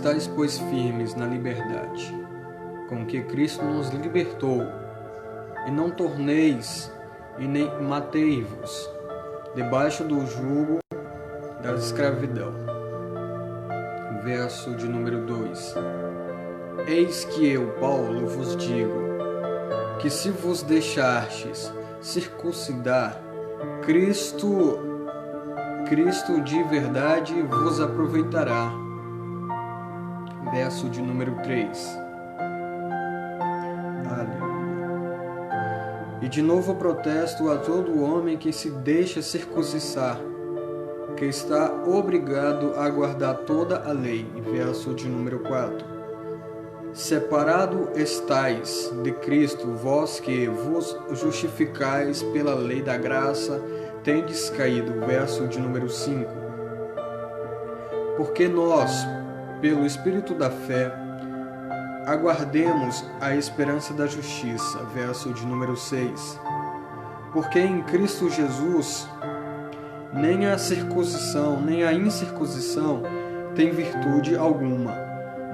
Estais, pois, firmes na liberdade, com que Cristo nos libertou, e não torneis e nem matei-vos debaixo do jugo da escravidão. Verso de número 2. Eis que eu, Paulo, vos digo, que se vos deixardes circuncidar, Cristo de verdade vos aproveitará. Verso de número 3. Aleluia. E de novo protesto a todo homem que se deixa circuncidar, que está obrigado a guardar toda a lei. Verso de número 4. Separado estais de Cristo, vós que vos justificais pela lei da graça, tendes caído. Verso de número 5. Porque nós, pelo Espírito da fé, aguardemos a esperança da justiça. Verso de número 6. Porque em Cristo Jesus, nem a circuncisão, nem a incircuncisão tem virtude alguma,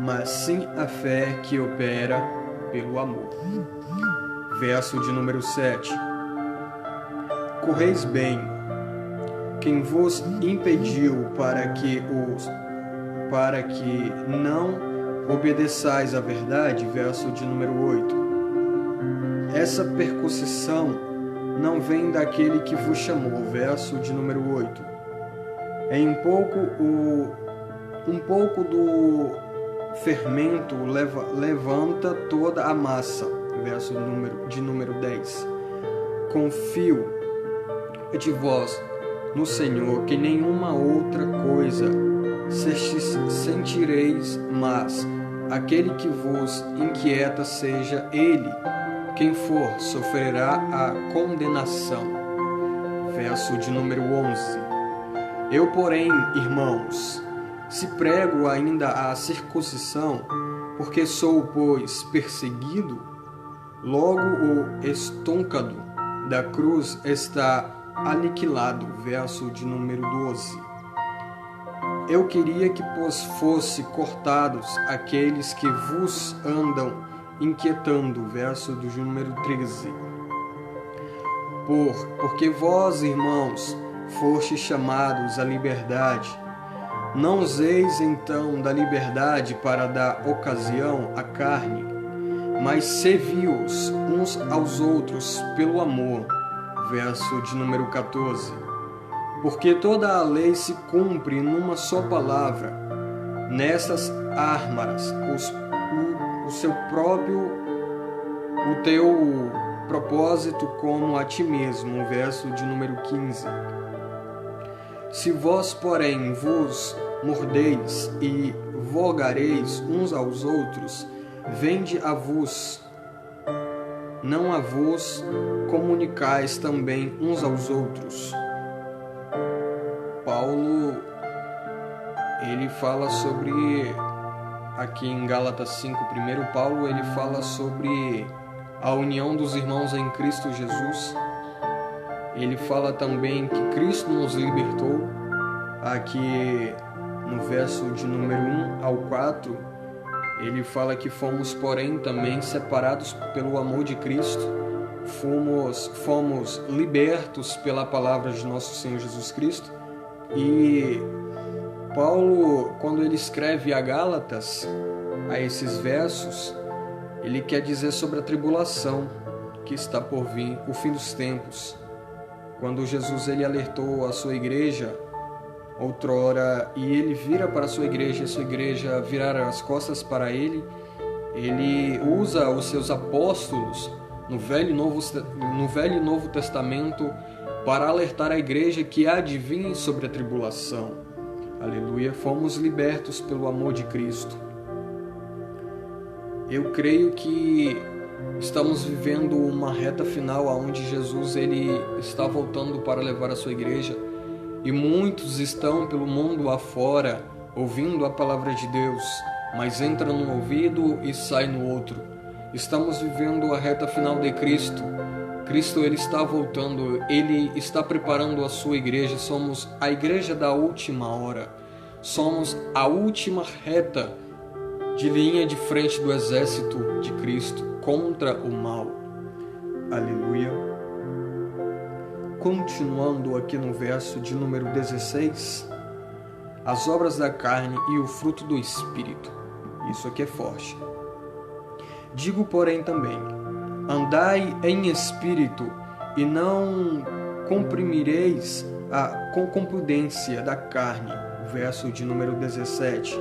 mas sim a fé que opera pelo amor. Verso de número 7. Correis bem, quem vos impediu para que não obedeçais à verdade. Verso de número 8. Essa percussão não vem daquele que vos chamou. Verso de número 8. Um pouco do fermento levanta toda a massa. Verso de número 10. Confio de vós no Senhor, que nenhuma outra coisa sentireis, mas aquele que vos inquieta seja ele quem for, sofrerá a condenação. Verso de número 11. Eu, porém, irmãos, se prego ainda a circuncisão, porque sou, pois, perseguido, logo o estôncado da cruz está aniquilado. Verso de número 12. Eu queria que fosse cortados aqueles que vos andam inquietando. Verso do número 13. Porque vós, irmãos, fostes chamados à liberdade. Não useis então da liberdade para dar ocasião à carne, mas servi-os uns aos outros pelo amor. Verso de número 14. Porque toda a lei se cumpre numa só palavra: nessas armas o teu propósito como a ti mesmo. Verso de número 15. Se vós, porém, vos mordeis e vogareis uns aos outros, vende a vos, não a vos comunicais também uns aos outros. Paulo, ele fala sobre, aqui em Gálatas 5, primeiro Paulo, ele fala sobre a união dos irmãos em Cristo Jesus. Ele fala também que Cristo nos libertou. Aqui no verso de número 1 ao 4, ele fala que fomos, porém, também separados pelo amor de Cristo. Fomos libertos pela palavra de nosso Senhor Jesus Cristo. E Paulo, quando ele escreve a Gálatas, a esses versos, ele quer dizer sobre a tribulação que está por vir, o fim dos tempos. Quando Jesus ele alertou a sua igreja outrora, e ele vira para a sua igreja virar as costas para ele, ele usa os seus apóstolos no Velho e Novo Testamento para alertar a igreja que há de vir sobre a tribulação. Aleluia, fomos libertos pelo amor de Cristo. Eu creio que estamos vivendo uma reta final onde Jesus ele está voltando para levar a sua igreja, e muitos estão pelo mundo afora ouvindo a palavra de Deus, mas entra num ouvido e sai no outro. Estamos vivendo a reta final de Cristo. Cristo ele está voltando, ele está preparando a sua igreja. Somos a igreja da última hora. Somos a última reta de linha de frente do exército de Cristo contra o mal. Aleluia. Continuando aqui no verso de número 16, as obras da carne e o fruto do Espírito. Isso aqui é forte. Digo, porém, também, andai em espírito e não comprimireis a concupiscência da carne. Verso de número 17.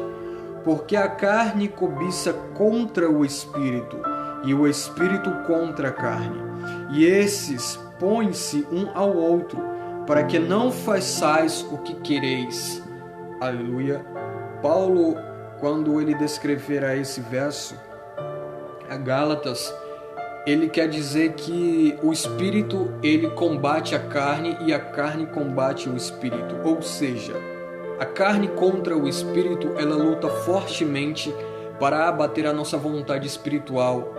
Porque a carne cobiça contra o espírito, e o espírito contra a carne. E esses põem-se um ao outro, para que não façais o que quereis. Aleluia. Paulo, quando ele descreverá esse verso a Gálatas, ele quer dizer que o espírito ele combate a carne e a carne combate o espírito. Ou seja, a carne contra o espírito, ela luta fortemente para abater a nossa vontade espiritual.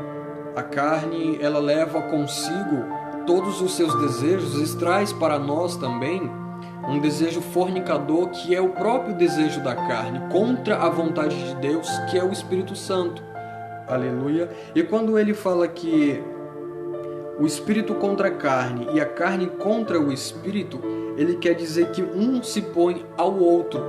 A carne, ela leva consigo todos os seus desejos e traz para nós também um desejo fornicador, que é o próprio desejo da carne, contra a vontade de Deus, que é o Espírito Santo. Aleluia. E quando ele fala que o espírito contra a carne e a carne contra o espírito, ele quer dizer que um se põe ao outro,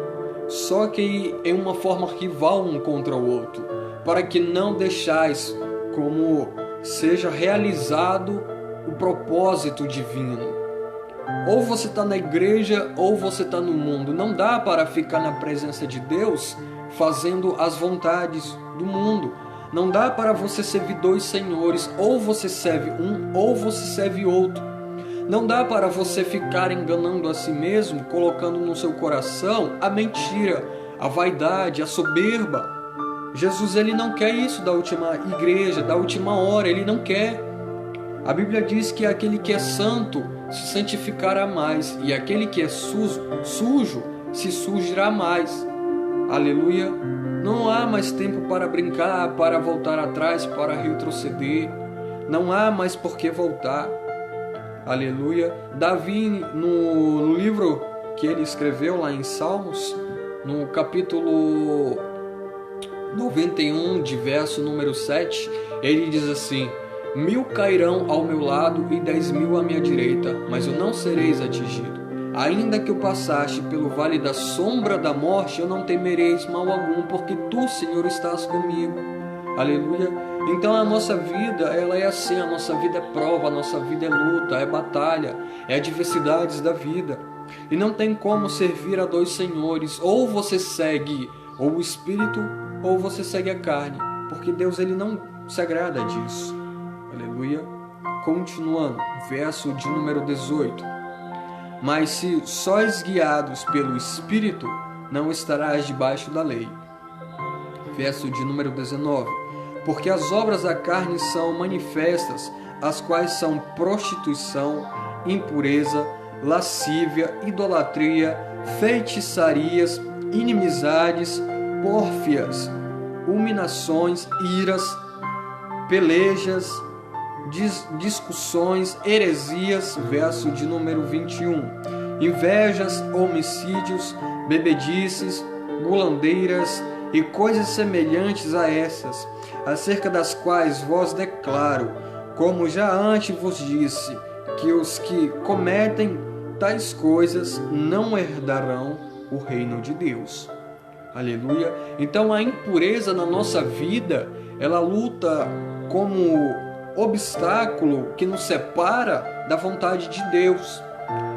só que em uma forma rival um contra o outro, para que não deixais como seja realizado o propósito divino. Ou você está na igreja ou você está no mundo. Não dá para ficar na presença de Deus fazendo as vontades do mundo. Não dá para você servir dois senhores, ou você serve um ou você serve outro. Não dá para você ficar enganando a si mesmo, colocando no seu coração a mentira, a vaidade, a soberba. Jesus, ele não quer isso da última igreja, da última hora, ele não quer. A Bíblia diz que aquele que é santo se santificará mais, e aquele que é sujo se sujará mais. Aleluia. Não há mais tempo para brincar, para voltar atrás, para retroceder. Não há mais por que voltar. Aleluia. Davi, no livro que ele escreveu lá em Salmos, no capítulo 91, de verso número 7, ele diz assim: 1000 cairão ao meu lado e 10.000 à minha direita, mas eu não sereis atingido. Ainda que eu passaste pelo vale da sombra da morte, eu não temereis mal algum, porque tu, Senhor, estás comigo. Aleluia. Então a nossa vida, ela é assim, a nossa vida é prova, a nossa vida é luta, é batalha, é adversidades da vida. E não tem como servir a dois senhores, ou você segue ou o Espírito, ou você segue a carne, porque Deus, ele não se agrada disso. Aleluia. Continuando, verso de número 18. Mas se sois guiados pelo Espírito, não estarás debaixo da lei. Verso de número 19. Porque as obras da carne são manifestas, as quais são prostituição, impureza, lascívia, idolatria, feitiçarias, inimizades, pórfias, fulminações, iras, pelejas, discussões, heresias, verso de número 21, invejas, homicídios, bebedices, gulandeiras e coisas semelhantes a essas, acerca das quais vos declaro, como já antes vos disse, que os que cometem tais coisas não herdarão o reino de Deus. Aleluia. Então a impureza na nossa vida, ela luta como obstáculo que nos separa da vontade de Deus.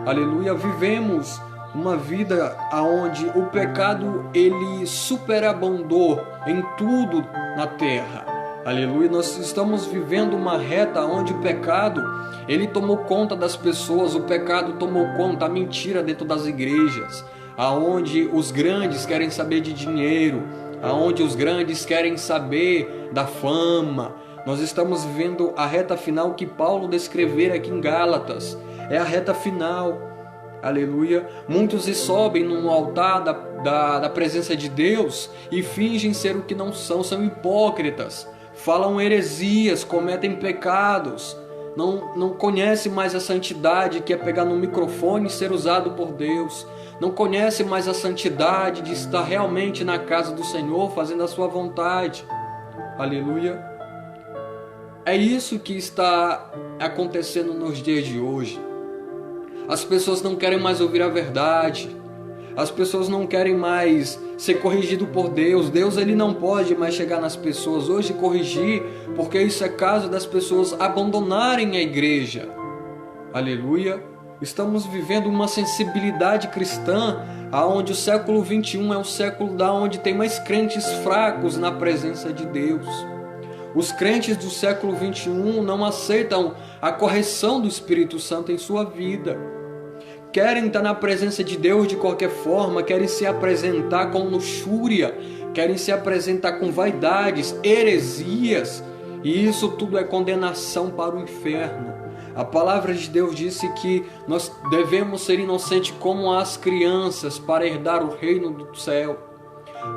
Aleluia. Vivemos uma vida onde o pecado, ele superabundou em tudo na terra. Aleluia. Nós estamos vivendo uma reta onde o pecado, ele tomou conta das pessoas, o pecado tomou conta, a mentira dentro das igrejas, aonde os grandes querem saber de dinheiro, aonde os grandes querem saber da fama. Nós estamos vivendo a reta final que Paulo descrever aqui em Gálatas. É a reta final. Aleluia. Muitos se sobem no altar da presença de Deus e fingem ser o que não são. São hipócritas. Falam heresias, cometem pecados. não conhece mais a santidade que é pegar no microfone e ser usado por Deus, não conhece mais a santidade de estar realmente na casa do Senhor, fazendo a sua vontade. Aleluia. É isso que está acontecendo nos dias de hoje. As pessoas não querem mais ouvir a verdade. As pessoas não querem mais ser corrigido por Deus. Deus, ele não pode mais chegar nas pessoas hoje e corrigir, porque isso é caso das pessoas abandonarem a igreja. Aleluia. Estamos vivendo uma sensibilidade cristã, aonde o século 21 é o século da onde tem mais crentes fracos na presença de Deus. Os crentes do século 21 não aceitam a correção do Espírito Santo em sua vida. Querem estar na presença de Deus de qualquer forma, querem se apresentar com luxúria, querem se apresentar com vaidades, heresias, e isso tudo é condenação para o inferno. A palavra de Deus disse que nós devemos ser inocentes como as crianças para herdar o reino do céu.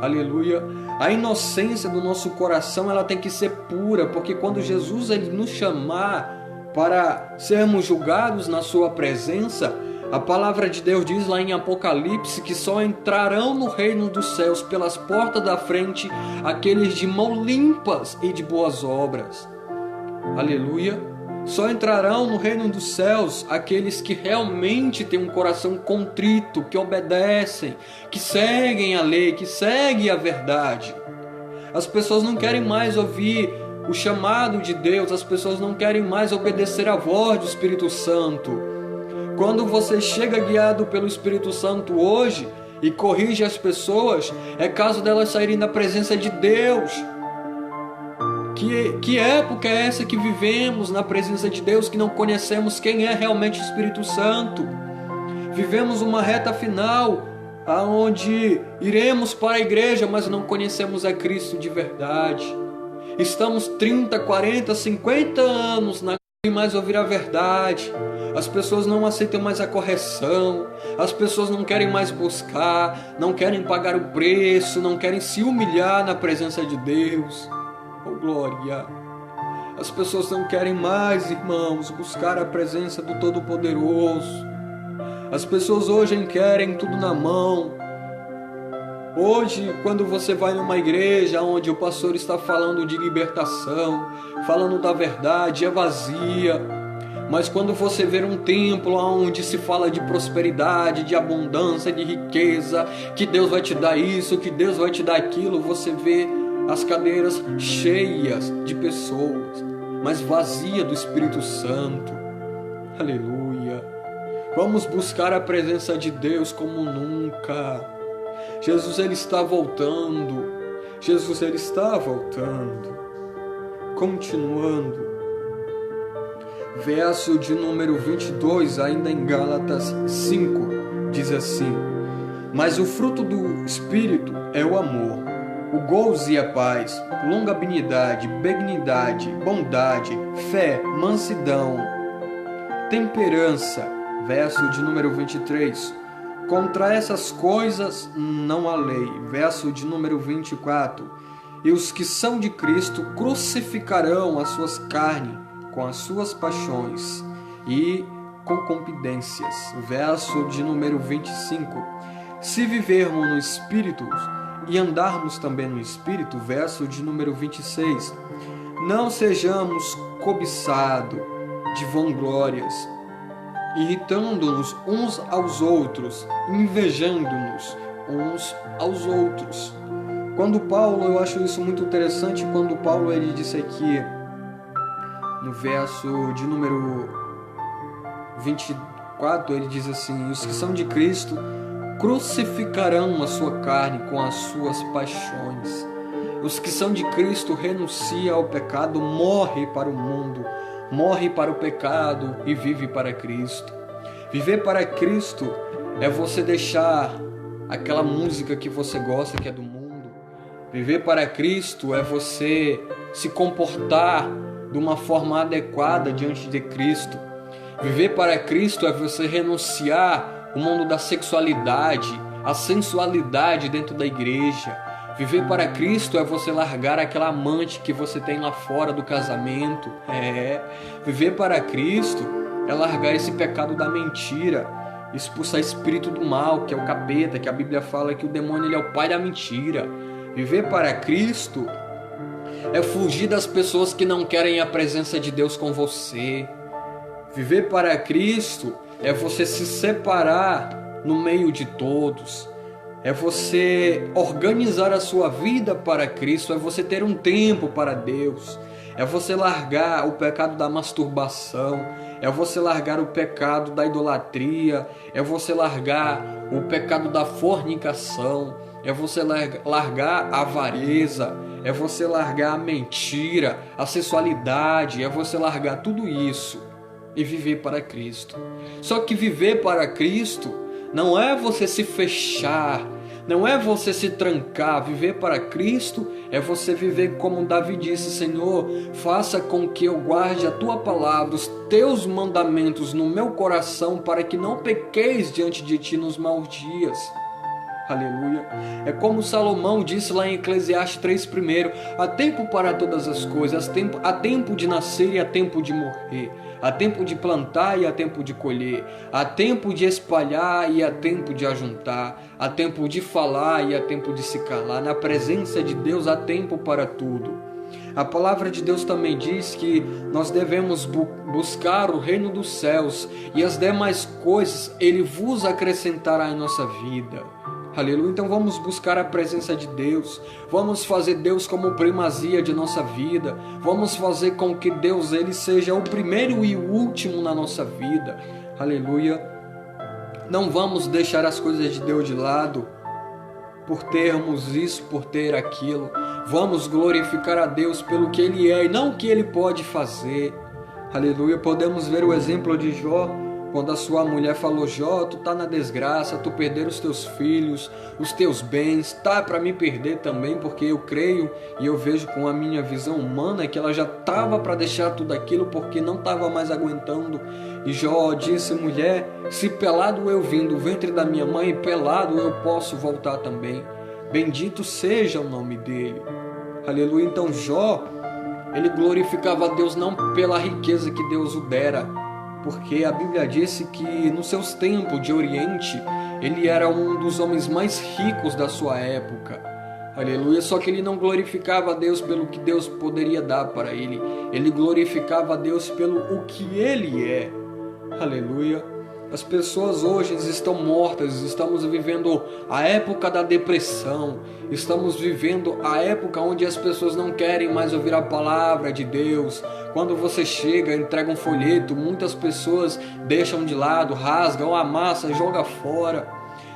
Aleluia. A inocência do nosso coração, ela tem que ser pura, porque quando Jesus ele nos chamar para sermos julgados na sua presença, a palavra de Deus diz lá em Apocalipse que só entrarão no reino dos céus pelas portas da frente aqueles de mãos limpas e de boas obras. Aleluia. Só entrarão no reino dos céus aqueles que realmente têm um coração contrito, que obedecem, que seguem a lei, que seguem a verdade. As pessoas não querem mais ouvir o chamado de Deus, as pessoas não querem mais obedecer a voz do Espírito Santo. Quando você chega guiado pelo Espírito Santo hoje e corrige as pessoas, é caso delas saírem da presença de Deus. Que época é essa que vivemos na presença de Deus, que não conhecemos quem é realmente o Espírito Santo? Vivemos uma reta final, aonde iremos para a igreja, mas não conhecemos a Cristo de verdade. Estamos 30, 40, 50 anos na e mais ouvir a verdade. As pessoas não aceitam mais a correção, as pessoas não querem mais buscar, não querem pagar o preço, não querem se humilhar na presença de Deus. Oh, glória! As pessoas não querem mais, irmãos, buscar a presença do Todo-Poderoso. As pessoas hoje querem tudo na mão. Hoje, quando você vai numa igreja onde o pastor está falando de libertação, falando da verdade, é vazia. Mas quando você vê um templo onde se fala de prosperidade, de abundância, de riqueza, que Deus vai te dar isso, que Deus vai te dar aquilo, você vê as cadeiras cheias de pessoas, mas vazia do Espírito Santo. Aleluia! Vamos buscar a presença de Deus como nunca. Jesus, ele está voltando. Jesus, ele está voltando. Continuando. Verso de número 22, ainda em Gálatas 5, diz assim: mas o fruto do Espírito é o amor, o gozo e a paz, longanimidade, benignidade, bondade, fé, mansidão, temperança. Verso de número 23. Contra essas coisas não há lei. Verso de número 24. E os que são de Cristo crucificarão as suas carnes com as suas paixões e concupiscências. Verso de número 25. Se vivermos no Espírito e andarmos também no Espírito. Verso de número 26. Não sejamos cobiçados de vanglórias, irritando-nos uns aos outros, invejando-nos uns aos outros. Quando Paulo, eu acho isso muito interessante, quando Paulo ele disse aqui, no verso de número 24, ele diz assim: os que são de Cristo crucificarão a sua carne com as suas paixões. Os que são de Cristo renunciam ao pecado, morrem para o mundo, morre para o pecado e vive para Cristo. Viver para Cristo é você deixar aquela música que você gosta, que é do mundo. Viver para Cristo é você se comportar de uma forma adequada diante de Cristo. Viver para Cristo é você renunciar o mundo da sexualidade, a sensualidade dentro da igreja. Viver para Cristo é você largar aquela amante que você tem lá fora do casamento. Viver para Cristo é largar esse pecado da mentira, expulsar espírito do mal, que é o capeta, que a Bíblia fala que o demônio ele é o pai da mentira. Viver para Cristo é fugir das pessoas que não querem a presença de Deus com você. Viver para Cristo é você se separar no meio de todos. É você organizar a sua vida para Cristo, é você ter um tempo para Deus. É você largar o pecado da masturbação, é você largar o pecado da idolatria, é você largar o pecado da fornicação, é você largar a avareza, é você largar a mentira, a sensualidade, é você largar tudo isso e viver para Cristo. Só que viver para Cristo não é você se fechar, não é você se trancar. Viver para Cristo é você viver como Davi disse: Senhor, faça com que eu guarde a tua palavra, os teus mandamentos no meu coração, para que não pequeis diante de ti nos maus dias. Aleluia. É como Salomão disse lá em Eclesiastes 3:1: há tempo para todas as coisas, há tempo de nascer e há tempo de morrer, há tempo de plantar e há tempo de colher, há tempo de espalhar e há tempo de ajuntar, há tempo de falar e há tempo de se calar. Na presença de Deus há tempo para tudo. A palavra de Deus também diz que nós devemos buscar o reino dos céus e as demais coisas Ele vos acrescentará em nossa vida. Aleluia. Então vamos buscar a presença de Deus, vamos fazer Deus como primazia de nossa vida, vamos fazer com que Deus ele seja o primeiro e o último na nossa vida. Aleluia. Não vamos deixar as coisas de Deus de lado por termos isso, por ter aquilo. Vamos glorificar a Deus pelo que Ele é e não o que Ele pode fazer. Aleluia. Podemos ver o exemplo de Jó, quando a sua mulher falou: Jó, tu tá na desgraça, tu perder os teus filhos, os teus bens, tá para me perder também, porque eu creio e eu vejo com a minha visão humana que ela já tava para deixar tudo aquilo porque não tava mais aguentando. E Jó disse: mulher, se pelado eu vim do ventre da minha mãe, pelado eu posso voltar também. Bendito seja o nome dele. Aleluia. Então Jó, ele glorificava a Deus não pela riqueza que Deus o dera, porque a Bíblia disse que nos seus tempos de Oriente, ele era um dos homens mais ricos da sua época. Aleluia. Só que ele não glorificava a Deus pelo que Deus poderia dar para ele. Ele glorificava a Deus pelo o que ele é. Aleluia. As pessoas hoje estão mortas, estamos vivendo a época da depressão, estamos vivendo a época onde as pessoas não querem mais ouvir a palavra de Deus. Quando você chega, entrega um folheto, muitas pessoas deixam de lado, rasgam, amassa, joga fora.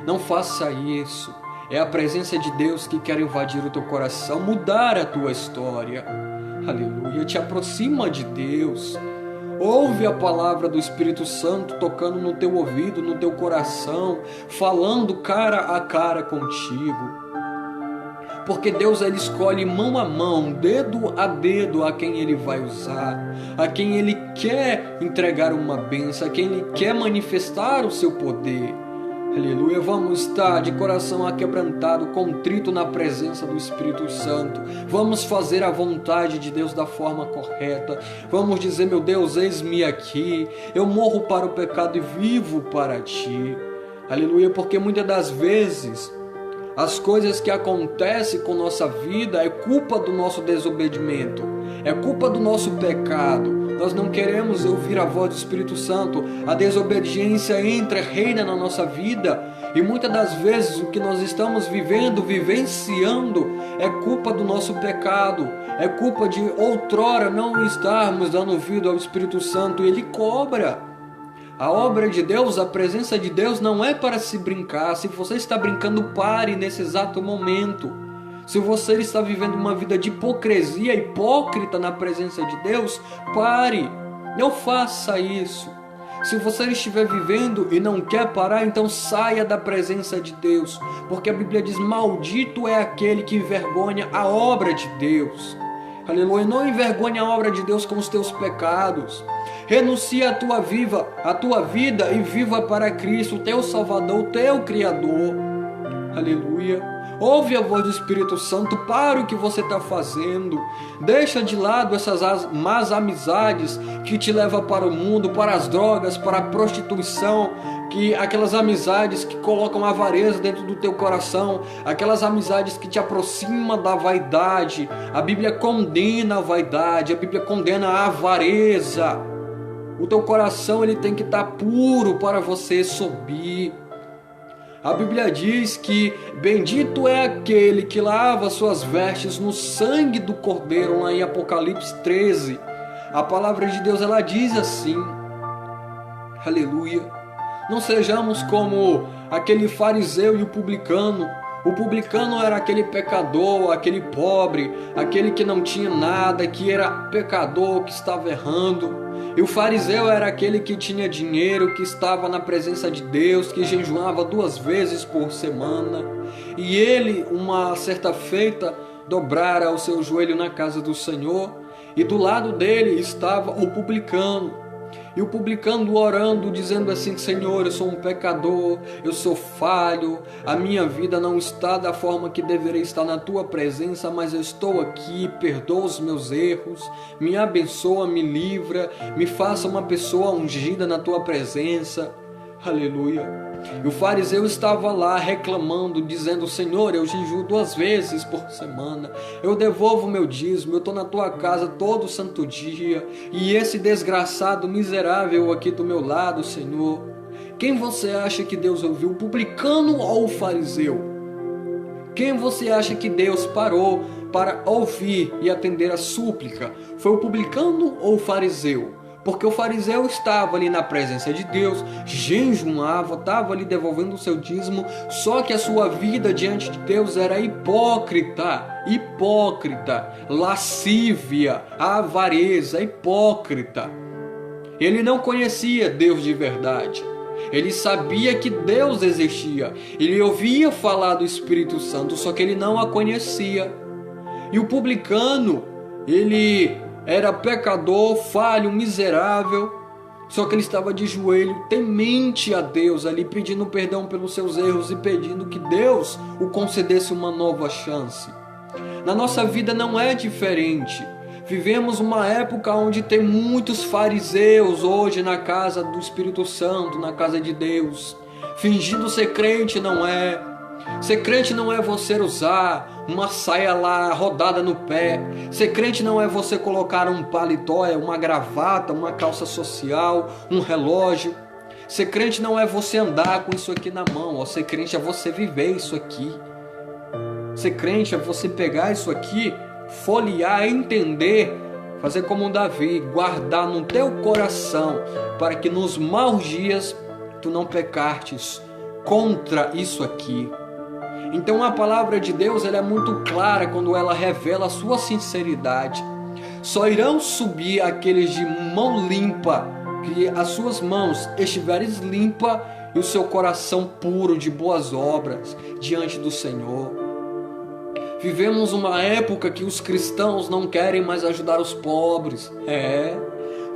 Não faça isso. É a presença de Deus que quer invadir o teu coração, mudar a tua história. Aleluia. Te aproxima de Deus. Ouve a palavra do Espírito Santo tocando no teu ouvido, no teu coração, falando cara a cara contigo. Porque Deus ele escolhe mão a mão, dedo a dedo a quem Ele vai usar, a quem Ele quer entregar uma bênção, a quem Ele quer manifestar o seu poder. Aleluia. Vamos estar de coração aquebrantado, contrito na presença do Espírito Santo. Vamos fazer a vontade de Deus da forma correta. Vamos dizer: meu Deus, eis-me aqui. Eu morro para o pecado e vivo para Ti. Aleluia. Porque muitas das vezes as coisas que acontecem com nossa vida é culpa do nosso desobedimento, é culpa do nosso pecado. Nós não queremos ouvir a voz do Espírito Santo. A desobediência reina na nossa vida. E muitas das vezes o que nós estamos vivenciando é culpa do nosso pecado. É culpa de outrora não estarmos dando ouvido ao Espírito Santo. E Ele cobra. A obra de Deus, a presença de Deus não é para se brincar. Se você está brincando, pare nesse exato momento. Se você está vivendo uma vida de hipocrisia, hipócrita na presença de Deus, pare. Não faça isso. Se você estiver vivendo e não quer parar, então saia da presença de Deus. Porque a Bíblia diz: maldito é aquele que envergonha a obra de Deus. Aleluia. Não envergonhe a obra de Deus com os teus pecados. Renuncia a tua vida e viva para Cristo, o teu Salvador, o teu Criador. Aleluia. Ouve a voz do Espírito Santo, para o que você está fazendo. Deixa de lado essas más amizades que te levam para o mundo, para as drogas, para a prostituição, aquelas amizades que colocam avareza dentro do teu coração, aquelas amizades que te aproximam da vaidade. A Bíblia condena a vaidade, a Bíblia condena a avareza. O teu coração ele tem que estar puro para você subir. A Bíblia diz que bendito é aquele que lava suas vestes no sangue do Cordeiro, lá em Apocalipse 13. A palavra de Deus ela diz assim, aleluia. Não sejamos como aquele fariseu e o publicano. O publicano era aquele pecador, aquele pobre, aquele que não tinha nada, que era pecador, que estava errando. E o fariseu era aquele que tinha dinheiro, que estava na presença de Deus, que jejuava 2 vezes por semana. E ele, uma certa feita, dobrara o seu joelho na casa do Senhor, e do lado dele estava o publicano. E o publicano orando, dizendo assim: Senhor, eu sou um pecador, eu sou falho, a minha vida não está da forma que deveria estar na tua presença, mas eu estou aqui, perdoa os meus erros, me abençoa, me livra, me faça uma pessoa ungida na tua presença. Aleluia. E o fariseu estava lá reclamando, dizendo: Senhor, eu jejuo 2 vezes por semana, eu devolvo meu dízimo, eu estou na tua casa todo santo dia, e esse desgraçado miserável aqui do meu lado, Senhor. Quem você acha que Deus ouviu, o publicano ou o fariseu? Quem você acha que Deus parou para ouvir e atender a súplica? Foi o publicano ou o fariseu? Porque o fariseu estava ali na presença de Deus, jejuava, estava ali devolvendo o seu dízimo, só que a sua vida diante de Deus era hipócrita, lascívia, avareza, hipócrita. Ele não conhecia Deus de verdade. Ele sabia que Deus existia. Ele ouvia falar do Espírito Santo, só que ele não a conhecia. E o publicano, ele era pecador, falho, miserável, só que ele estava de joelho, temente a Deus ali, pedindo perdão pelos seus erros e pedindo que Deus o concedesse uma nova chance. Na nossa vida não é diferente. Vivemos uma época onde tem muitos fariseus hoje na casa do Espírito Santo, na casa de Deus, fingindo ser crente. Não é. Ser crente não é você usar uma saia lá rodada no pé. Ser crente não é você colocar um paletó, uma gravata, uma calça social, um relógio. Ser crente não é você andar com isso aqui na mão. Ser crente é você viver isso aqui. Ser crente é você pegar isso aqui, folhear, entender, fazer como Davi, guardar no teu coração, para que nos maus dias tu não pecartes contra isso aqui. Então a palavra de Deus ela é muito clara quando ela revela a sua sinceridade. Só irão subir aqueles de mão limpa, que as suas mãos estiverem limpas e o seu coração puro de boas obras diante do Senhor. Vivemos uma época que os cristãos não querem mais ajudar os pobres.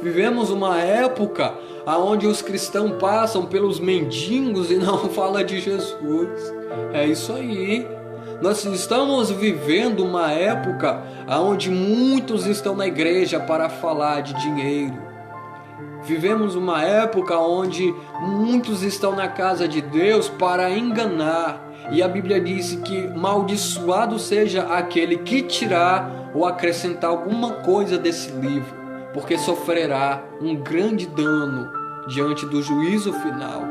Vivemos uma época onde os cristãos passam pelos mendigos e não falam de Jesus. É isso aí. Nós estamos vivendo uma época onde muitos estão na igreja para falar de dinheiro. Vivemos uma época onde muitos estão na casa de Deus para enganar. E a Bíblia diz que maldiçoado seja aquele que tirar ou acrescentar alguma coisa desse livro, porque sofrerá um grande dano diante do juízo final.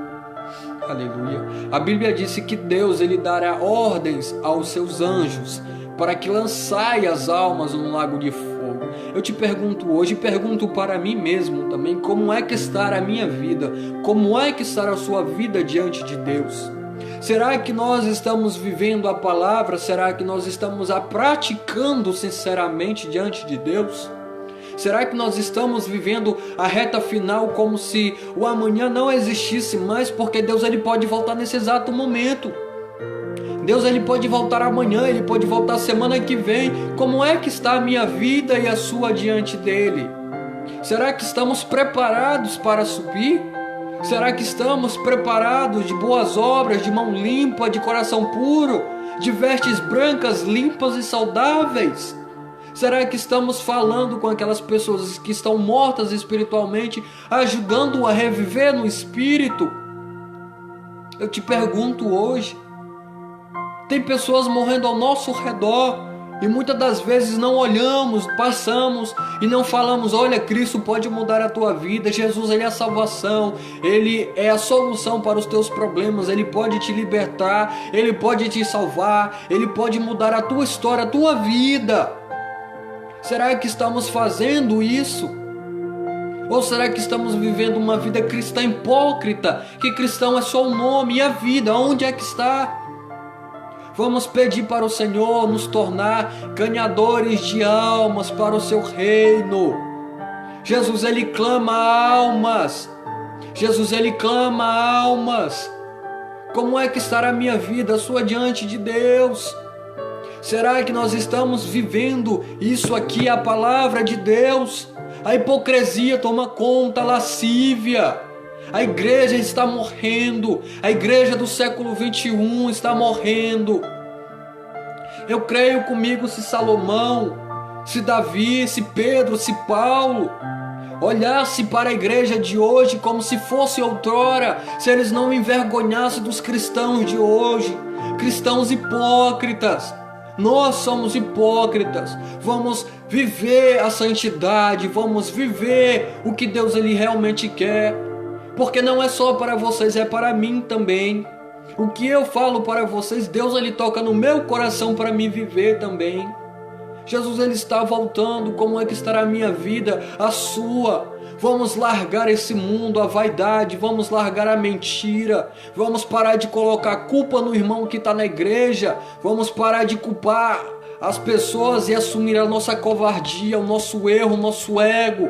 Aleluia. A Bíblia disse que Deus ele dará ordens aos seus anjos para que lançai as almas no lago de fogo. Eu te pergunto hoje, pergunto para mim mesmo também, como é que está a minha vida? Como é que está a sua vida diante de Deus? Será que nós estamos vivendo a palavra? Será que nós estamos a praticando sinceramente diante de Deus? Será que nós estamos vivendo a reta final como se o amanhã não existisse mais? Porque Deus ele pode voltar nesse exato momento. Deus ele pode voltar amanhã, ele pode voltar semana que vem. Como é que está a minha vida e a sua diante dele? Será que estamos preparados para subir? Será que estamos preparados de boas obras, de mão limpa, de coração puro? de vestes brancas, limpas e saudáveis? Será que estamos falando com aquelas pessoas que estão mortas espiritualmente, ajudando a reviver no espírito? Eu te pergunto hoje. Tem pessoas morrendo ao nosso redor e muitas das vezes não olhamos, passamos e não falamos: olha, Cristo pode mudar a tua vida, Jesus, Ele é a salvação, Ele é a solução para os teus problemas, Ele pode te libertar, Ele pode te salvar, Ele pode mudar a tua história, a tua vida. Será que estamos fazendo isso? Ou será que estamos vivendo uma vida cristã hipócrita, que cristão é só o nome e a vida, onde é que está? Vamos pedir para o Senhor nos tornar ganhadores de almas para o seu reino. Jesus, Ele clama almas. Jesus, Ele clama almas. Como é que estará a minha vida, a sua, diante de Deus? Será que nós estamos vivendo isso aqui, a palavra de Deus? A hipocrisia toma conta, a lascívia. A igreja está morrendo. A igreja do século 21 está morrendo. Eu creio comigo, se Salomão, se Davi, se Pedro, se Paulo olhasse para a igreja de hoje como se fosse outrora, se eles não envergonhassem dos cristãos de hoje, cristãos hipócritas. Nós somos hipócritas. Vamos viver a santidade, vamos viver o que Deus Ele realmente quer, porque não é só para vocês, é para mim também. O que eu falo para vocês, Deus Ele toca no meu coração para me viver também. Jesus Ele está voltando. Como é que estará a minha vida, a sua? Vamos largar esse mundo, a vaidade, vamos largar a mentira, vamos parar de colocar a culpa no irmão que está na igreja, vamos parar de culpar as pessoas e assumir a nossa covardia, o nosso erro, o nosso ego.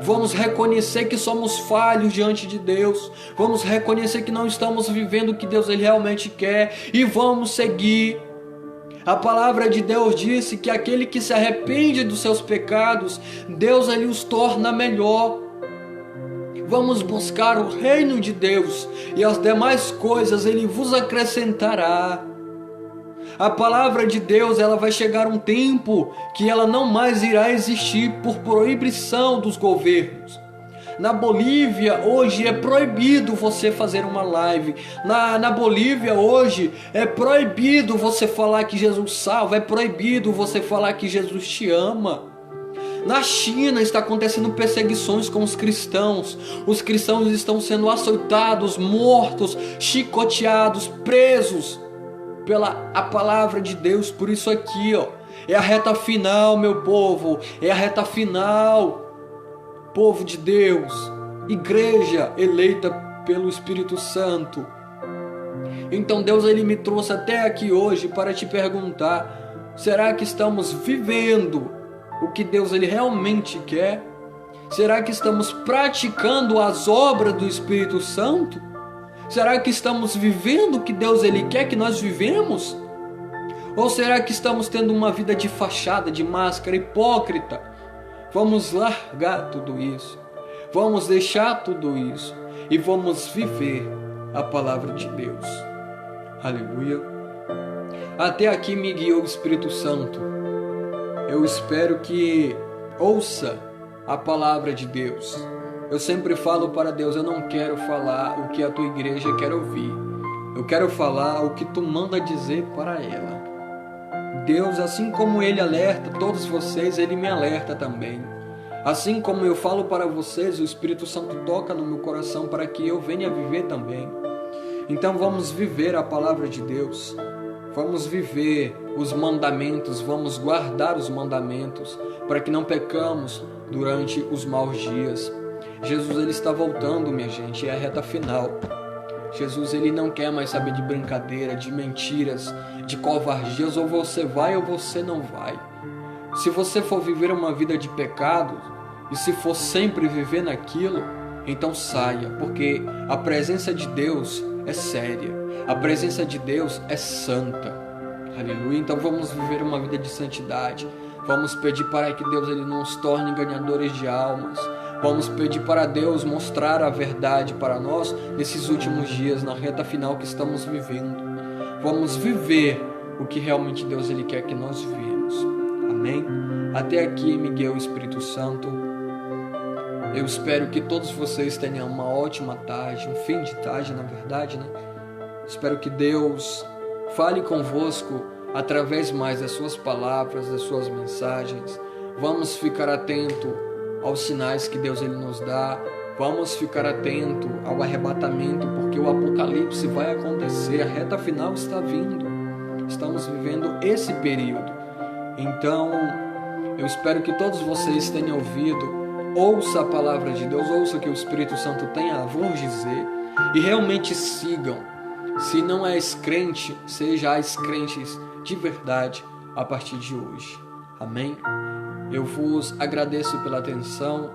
Vamos reconhecer que somos falhos diante de Deus, vamos reconhecer que não estamos vivendo o que Deus Ele realmente quer e vamos seguir. A palavra de Deus disse que aquele que se arrepende dos seus pecados, Deus Ele os torna melhor. Vamos buscar o reino de Deus e as demais coisas Ele vos acrescentará. A palavra de Deus, ela vai chegar um tempo que ela não mais irá existir por proibição dos governos. Na Bolívia hoje é proibido você fazer uma live. Na Bolívia hoje é proibido você falar que Jesus salva, é proibido você falar que Jesus te ama. Na China está acontecendo perseguições com os cristãos. Os cristãos estão sendo açoitados, mortos, chicoteados, presos pela a palavra de Deus. Por isso aqui, é a reta final, meu povo. É a reta final, povo de Deus, igreja eleita pelo Espírito Santo. Então Deus Ele me trouxe até aqui hoje para te perguntar: será que estamos vivendo o que Deus Ele realmente quer? Será que estamos praticando as obras do Espírito Santo? Será que estamos vivendo o que Deus Ele quer que nós vivemos? Ou será que estamos tendo uma vida de fachada, de máscara, hipócrita? Vamos largar tudo isso, vamos deixar tudo isso e vamos viver a palavra de Deus. Aleluia. Até aqui me guiou o Espírito Santo. Eu espero que ouça a palavra de Deus. Eu sempre falo para Deus: eu não quero falar o que a tua igreja quer ouvir, eu quero falar o que tu manda dizer para ela. Deus, assim como Ele alerta todos vocês, Ele me alerta também. Assim como eu falo para vocês, o Espírito Santo toca no meu coração para que eu venha viver também. Então vamos viver a palavra de Deus, vamos viver os mandamentos, vamos guardar os mandamentos, para que não pecamos durante os maus dias. Jesus Ele está voltando, minha gente, é a reta final. Jesus Ele não quer mais saber de brincadeira, de mentiras, de covardias, ou você vai ou você não vai. Se você for viver uma vida de pecado, e se for sempre viver naquilo, então saia, porque a presença de Deus é séria, a presença de Deus é santa. Aleluia. Então vamos viver uma vida de santidade, vamos pedir para que Deus Ele nos torne ganhadores de almas. Vamos pedir para Deus mostrar a verdade para nós nesses últimos dias, na reta final que estamos vivendo. Vamos viver o que realmente Deus ele quer que nós vivemos. Amém? Até aqui, Miguel Espírito Santo. Eu espero que todos vocês tenham uma ótima tarde, um fim de tarde, na verdade, né? Espero que Deus fale convosco através mais das suas palavras, das suas mensagens. Vamos ficar atento aos sinais que Deus ele nos dá. Vamos ficar atento ao arrebatamento, porque o apocalipse vai acontecer, a reta final está vindo. Estamos vivendo esse período. Então, eu espero que todos vocês tenham ouvido. Ouça a palavra de Deus, ouça o que o Espírito Santo tem a vos dizer e realmente sigam. Se não és crente, sejais crentes de verdade a partir de hoje. Amém? Eu vos agradeço pela atenção.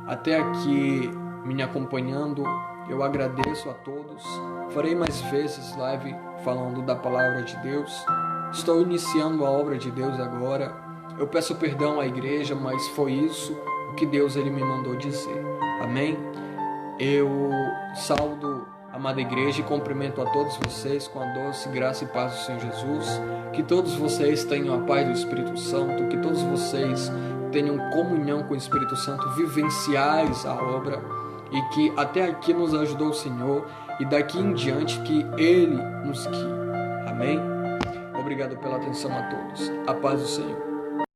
Até aqui me acompanhando, eu agradeço a todos. Farei mais vezes live falando da palavra de Deus. Estou iniciando a obra de Deus agora. Eu peço perdão à igreja, mas foi isso o que Deus ele me mandou dizer. Amém? Eu saúdo a amada igreja e cumprimento a todos vocês com a doce graça e paz do Senhor Jesus. Que todos vocês tenham a paz do Espírito Santo, que todos vocês tenham comunhão com o Espírito Santo, vivenciais a obra e que até aqui nos ajudou o Senhor e daqui em diante que Ele nos guie. Amém? Obrigado pela atenção a todos. A paz do Senhor.